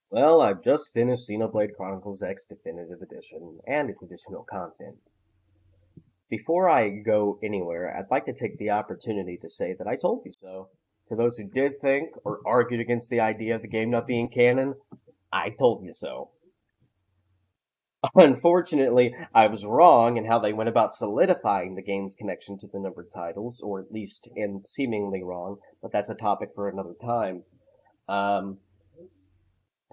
Well, I've just finished Xenoblade Chronicles X Definitive Edition and its additional content. Before I go anywhere, I'd like to take the opportunity to say that I told you so. To those who did think or argued against the idea of the game not being canon, I told you so. Unfortunately, I was wrong in how they went about solidifying the game's connection to the numbered titles, or at least in seemingly wrong, but that's a topic for another time. Um,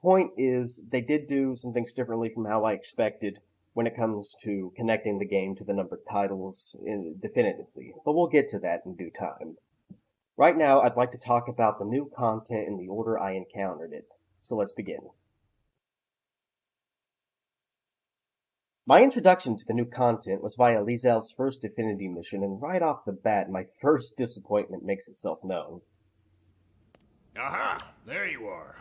Point is, they did do some things differently from how I expected when it comes to connecting the game to the numbered titles definitively, but we'll get to that in due time. Right now, I'd like to talk about the new content in the order I encountered it, so let's begin. My introduction to the new content was via Liesel's first Divinity mission, and right off the bat, my first disappointment makes itself known. Aha! There you are.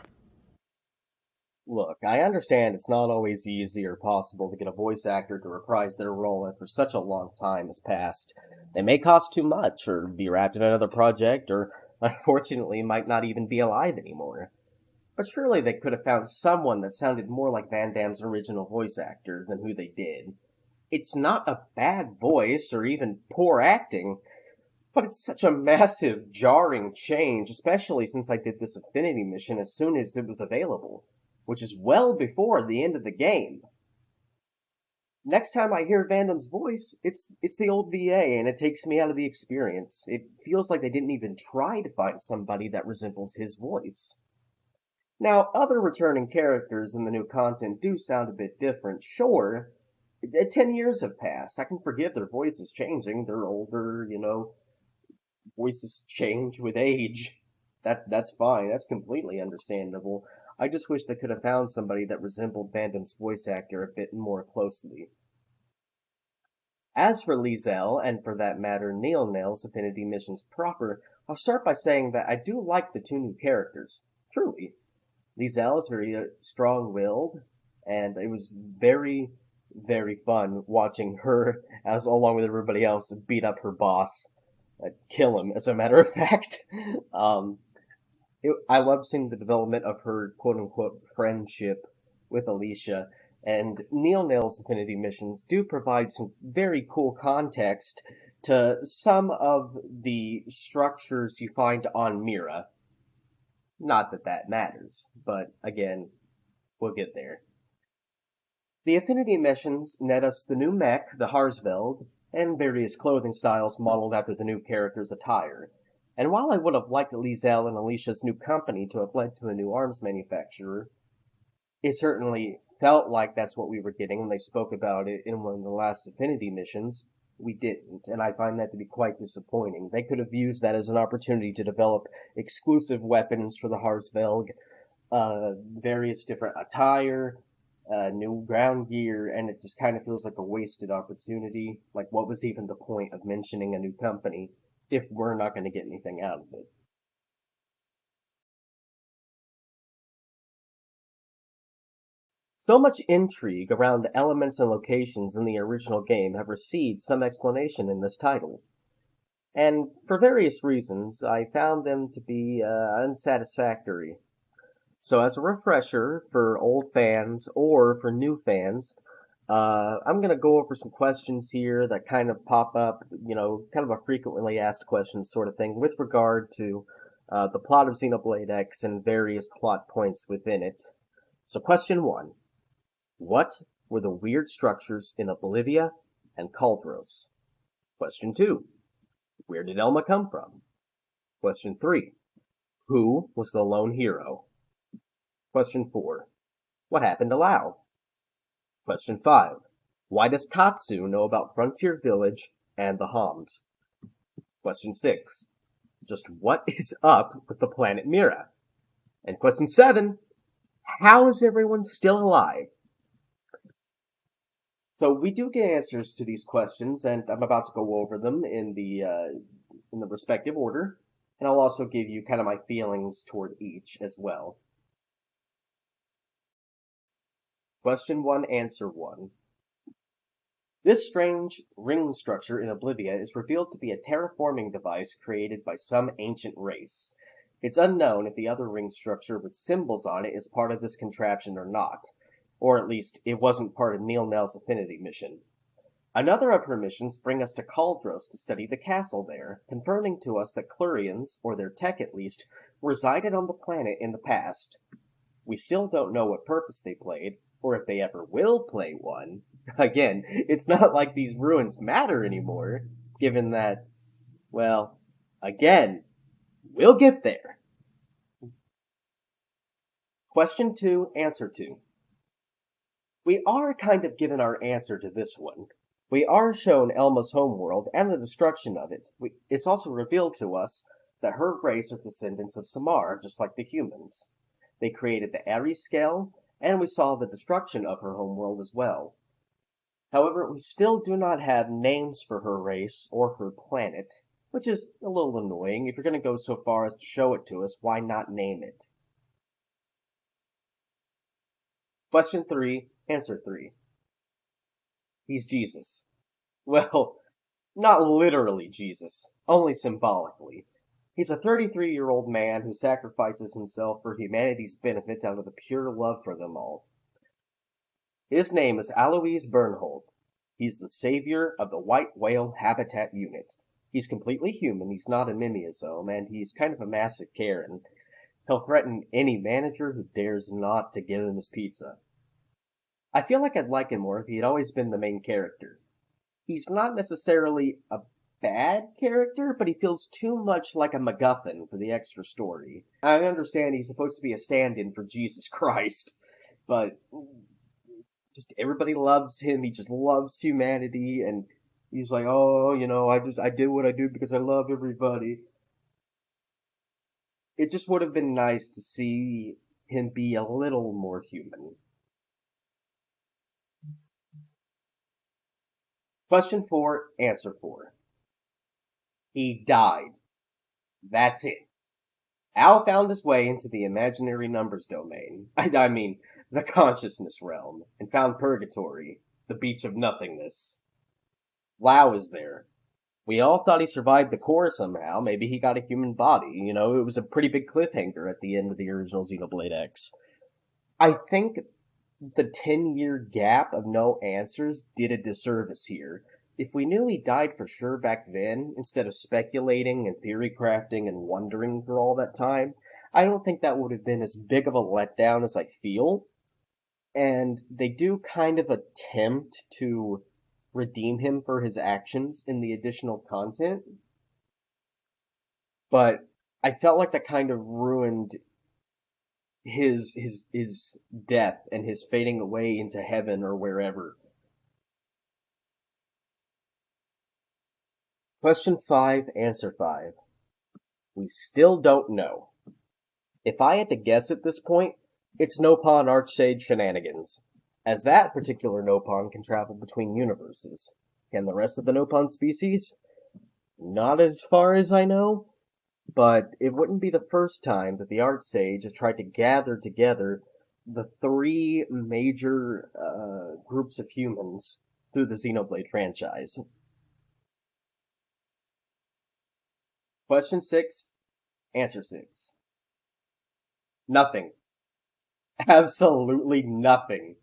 Look, I understand it's not always easy or possible to get a voice actor to reprise their role after such a long time has passed. They may cost too much, or be wrapped in another project, or unfortunately might not even be alive anymore. But surely they could have found someone that sounded more like Van Damme's original voice actor than who they did. It's not a bad voice or even poor acting, but it's such a massive, jarring change, especially since I did this Affinity mission as soon as it was available, which is well before the end of the game. Next time I hear Van Damme's voice, it's the old VA, and it takes me out of the experience. It feels like they didn't even try to find somebody that resembles his voice. Now, other returning characters in the new content do sound a bit different, sure. 10 years have passed. I can forgive their voices changing. They're older, voices change with age. That's fine. That's completely understandable. I just wish they could have found somebody that resembled Van Damme's voice actor a bit more closely. As for Liesel, and for that matter Neilnail's Affinity missions proper, I'll start by saying that I do like the two new characters. Truly. Liesel is very strong-willed, and it was very, very fun watching her, as along with everybody else, beat up her boss, kill him. As a matter of fact, um, I love seeing the development of her quote-unquote friendship with Alicia. And Neilnail's Affinity missions do provide some very cool context to some of the structures you find on Mira. Not that that matters, but again, we'll get there. The Affinity missions net us the new mech, the Harsveld, and various clothing styles modeled after the new character's attire. And while I would have liked Liesel and Alicia's new company to have led to a new arms manufacturer, it certainly felt like that's what we were getting when they spoke about it in one of the last Affinity missions. We didn't, and I find that to be quite disappointing. They could have used that as an opportunity to develop exclusive weapons for the Harsvelg, various different attire, new ground gear, and it just kind of feels like a wasted opportunity. Like, what was even the point of mentioning a new company if we're not going to get anything out of it? So much intrigue around the elements and locations in the original game have received some explanation in this title. And for various reasons, I found them to be unsatisfactory. So, as a refresher for old fans or for new fans, I'm going to go over some questions here that kind of pop up, kind of a frequently asked questions sort of thing with regard to the plot of Xenoblade X and various plot points within it. So, question one. What were the weird structures in Oblivia and Kaldros? Question 2. Where did Elma come from? Question 3. Who was the lone hero? Question 4. What happened to Lao? Question 5. Why does Katsu know about Frontier Village and the Homs? Question 6. Just what is up with the planet Mira? And question 7. How is everyone still alive? So we do get answers to these questions, and I'm about to go over them in the respective order, and I'll also give you kind of my feelings toward each as well. Question 1, Answer 1. This strange ring structure in Oblivia is revealed to be a terraforming device created by some ancient race. It's unknown if the other ring structure with symbols on it is part of this contraption or not, or at least it wasn't part of Neilnail's affinity mission. Another of her missions bring us to Kaldros to study the castle there, confirming to us that Clurians, or their tech at least, resided on the planet in the past. We still don't know what purpose they played, or if they ever will play one. Again, it's not like these ruins matter anymore, given that, well, again, we'll get there. Question 2, answer 2. We are kind of given our answer to this one. We are shown Elma's homeworld and the destruction of it. It's also revealed to us that her race are descendants of Samar, just like the humans. They created the Ares scale, and we saw the destruction of her homeworld as well. However, we still do not have names for her race or her planet, which is a little annoying. If you're going to go so far as to show it to us, why not name it? Question 3, answer 3. He's Jesus. Well, not literally Jesus, only symbolically. He's a 33-year-old man who sacrifices himself for humanity's benefit out of the pure love for them all. His name is Alois Bernhold. He's the savior of the White Whale Habitat Unit. He's completely human, he's not a mimeosome, and he's kind of a massive Karen. He'll threaten any manager who dares not to give him his pizza. I feel like I'd like him more if he had always been the main character. He's not necessarily a bad character, but he feels too much like a MacGuffin for the extra story. I understand he's supposed to be a stand-in for Jesus Christ, but just everybody loves him, he just loves humanity, and he's like, oh, I did what I do because I love everybody. It just would have been nice to see him be a little more human. Question 4, answer 4. He died. That's it. Al found his way into the imaginary numbers domain. I mean, the consciousness realm, and found purgatory, the beach of nothingness. Lau is there. We all thought he survived the core somehow. Maybe he got a human body. It was a pretty big cliffhanger at the end of the original Xenoblade X. I think the 10-year gap of no answers did a disservice here. If we knew he died for sure back then, instead of speculating and theory crafting and wondering for all that time, I don't think that would have been as big of a letdown as I feel. And they do kind of attempt to redeem him for his actions in the additional content. But I felt like that kind of ruined his death and his fading away into heaven or wherever. Question 5, answer 5. We still don't know. If I had to guess at this point, it's Nopon Archsage shenanigans, as that particular Nopon can travel between universes. Can the rest of the Nopon species? Not as far as I know, but it wouldn't be the first time that the Archsage has tried to gather together the 3 major groups of humans through the Xenoblade franchise. Question 6, answer 6. Nothing. Absolutely nothing.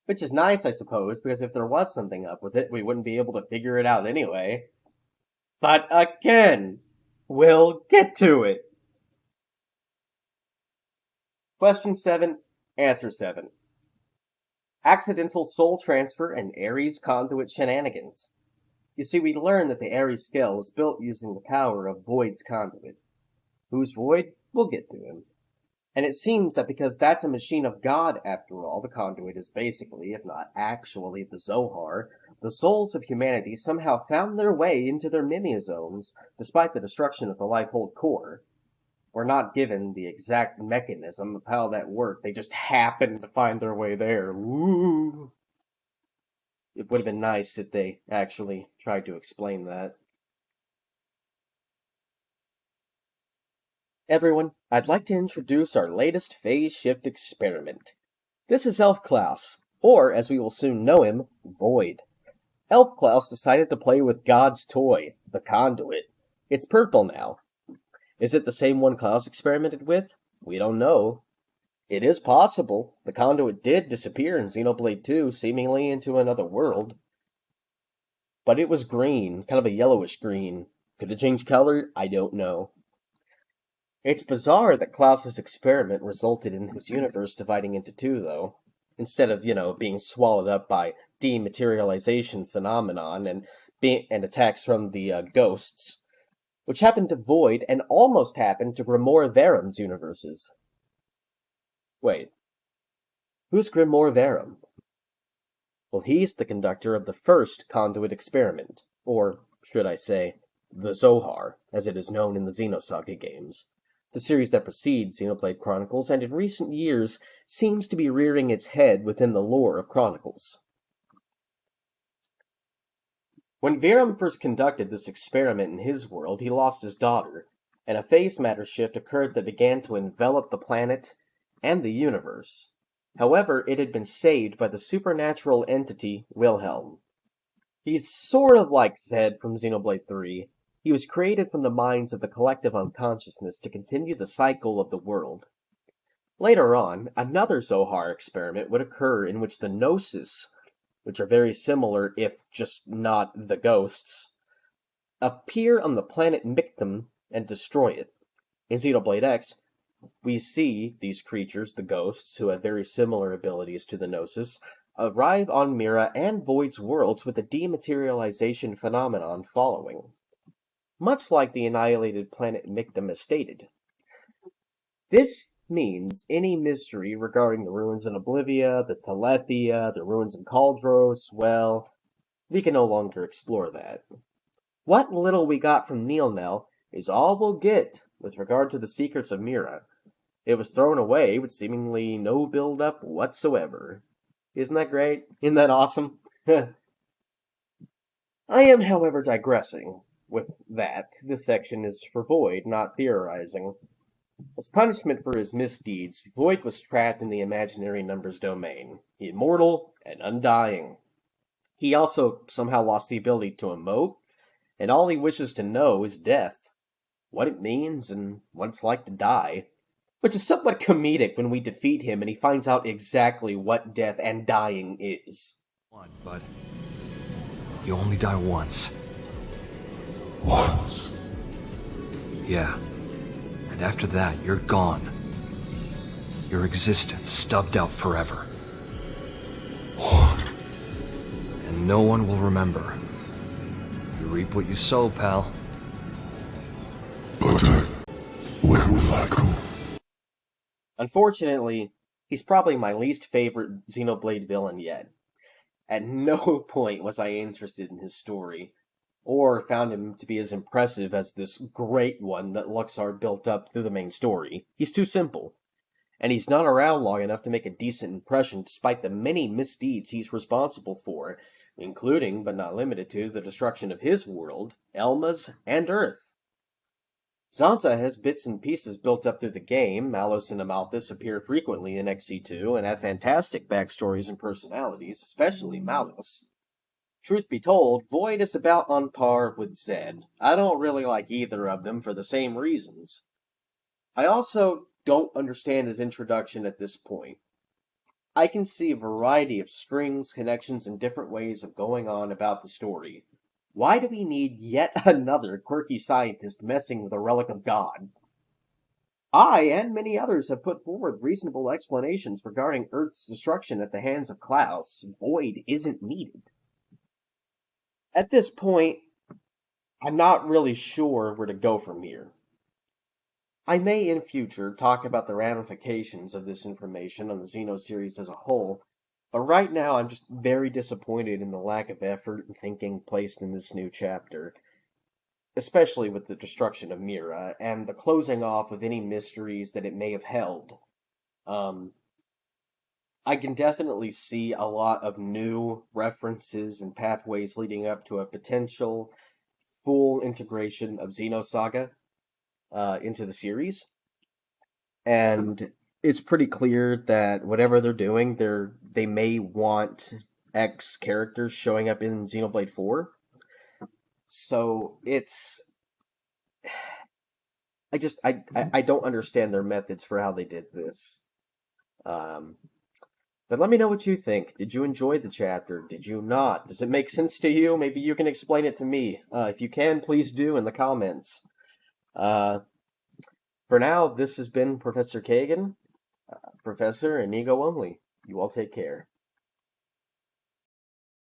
Which is nice, I suppose, because if there was something up with it, we wouldn't be able to figure it out anyway. But again, we'll get to it. Question 7, answer 7. Accidental soul transfer and Ares conduit shenanigans. You see, we learned that the Ares scale was built using the power of Void's conduit. Who's Void? We'll get to him. And it seems that because that's a machine of God, after all, the conduit is basically, if not actually, the Zohar, the souls of humanity somehow found their way into their mimeosomes, despite the destruction of the Lifehold core. We're not given the exact mechanism of how that worked, they just happened to find their way there. Woo! It would have been nice if they actually tried to explain that. Everyone, I'd like to introduce our latest phase shift experiment. This is Elf Klaus, or as we will soon know him, Void. Elf Klaus decided to play with God's toy, the conduit. It's purple now. Is it the same one Klaus experimented with? We don't know. It is possible. The conduit did disappear in Xenoblade 2, seemingly into another world. But it was green, kind of a yellowish green. Could it change color? I don't know. It's bizarre that Klaus's experiment resulted in his universe dividing into two, though. Instead of, being swallowed up by dematerialization phenomenon and attacks from the ghosts, which happened to Void and almost happened to Grimoire Verim's universes. Wait, who's Grimoire Verim? Well, he's the conductor of the first conduit experiment, or should I say, the Zohar, as it is known in the Xenosaga games. The series that precedes Xenoblade Chronicles, and in recent years seems to be rearing its head within the lore of Chronicles. When Verum first conducted this experiment in his world, he lost his daughter, and a phase matter shift occurred that began to envelop the planet and the universe. However, it had been saved by the supernatural entity Wilhelm. He's sort of like Zed from Xenoblade 3. He was created from the minds of the collective unconsciousness to continue the cycle of the world. Later on, another Zohar experiment would occur in which the Gnosis, which are very similar if just not the ghosts, appear on the planet Mictum and destroy it. In Xenoblade X, we see these creatures, the ghosts, who have very similar abilities to the Gnosis, arrive on Mira and Void's worlds with the dematerialization phenomenon following. Much like the annihilated planet Mictum has stated. This means any mystery regarding the ruins in Oblivia, the Telethia, the ruins in Kaldros, well, we can no longer explore that. What little we got from Neilnail is all we'll get with regard to the secrets of Mira. It was thrown away with seemingly no build-up whatsoever. Isn't that great? Isn't that awesome? I am, however, digressing. With that, this section is for Void, not theorizing. As punishment for his misdeeds, Void was trapped in the imaginary numbers domain, immortal and undying. He also somehow lost the ability to emote, and all he wishes to know is death, what it means and what it's like to die. Which is somewhat comedic when we defeat him and he finds out exactly what death and dying is. But you only die once. Once? Yeah. And after that, you're gone. Your existence stubbed out forever. What? And no one will remember. You reap what you sow, pal. But where will I go? Unfortunately, he's probably my least favorite Xenoblade villain yet. At no point was I interested in his story, or found him to be as impressive as this great one that Luxar built up through the main story. He's too simple, and he's not around long enough to make a decent impression despite the many misdeeds he's responsible for, including, but not limited to, the destruction of his world, Elma's, and Earth. Zanza has bits and pieces built up through the game. Malus and Amalthus appear frequently in XC2 and have fantastic backstories and personalities, especially Malus. Truth be told, Void is about on par with Zed. I don't really like either of them for the same reasons. I also don't understand his introduction at this point. I can see a variety of strings, connections, and different ways of going on about the story. Why do we need yet another quirky scientist messing with a relic of God? I, and many others, have put forward reasonable explanations regarding Earth's destruction at the hands of Klaus. Void isn't needed. At this point, I'm not really sure where to go from here. I may in future talk about the ramifications of this information on the Xeno series as a whole, but right now I'm just very disappointed in the lack of effort and thinking placed in this new chapter, especially with the destruction of Mira and the closing off of any mysteries that it may have held. I can definitely see a lot of new references and pathways leading up to a potential full integration of Xenosaga into the series. And it's pretty clear that whatever they're doing, they may want X characters showing up in Xenoblade 4. So it's I don't understand their methods for how they did this. But let me know what you think. Did you enjoy the chapter? Did you not? Does it make sense to you? Maybe you can explain it to me. If you can, please do in the comments. For now, this has been Professor Kagan, Professor and Ego only. You all take care.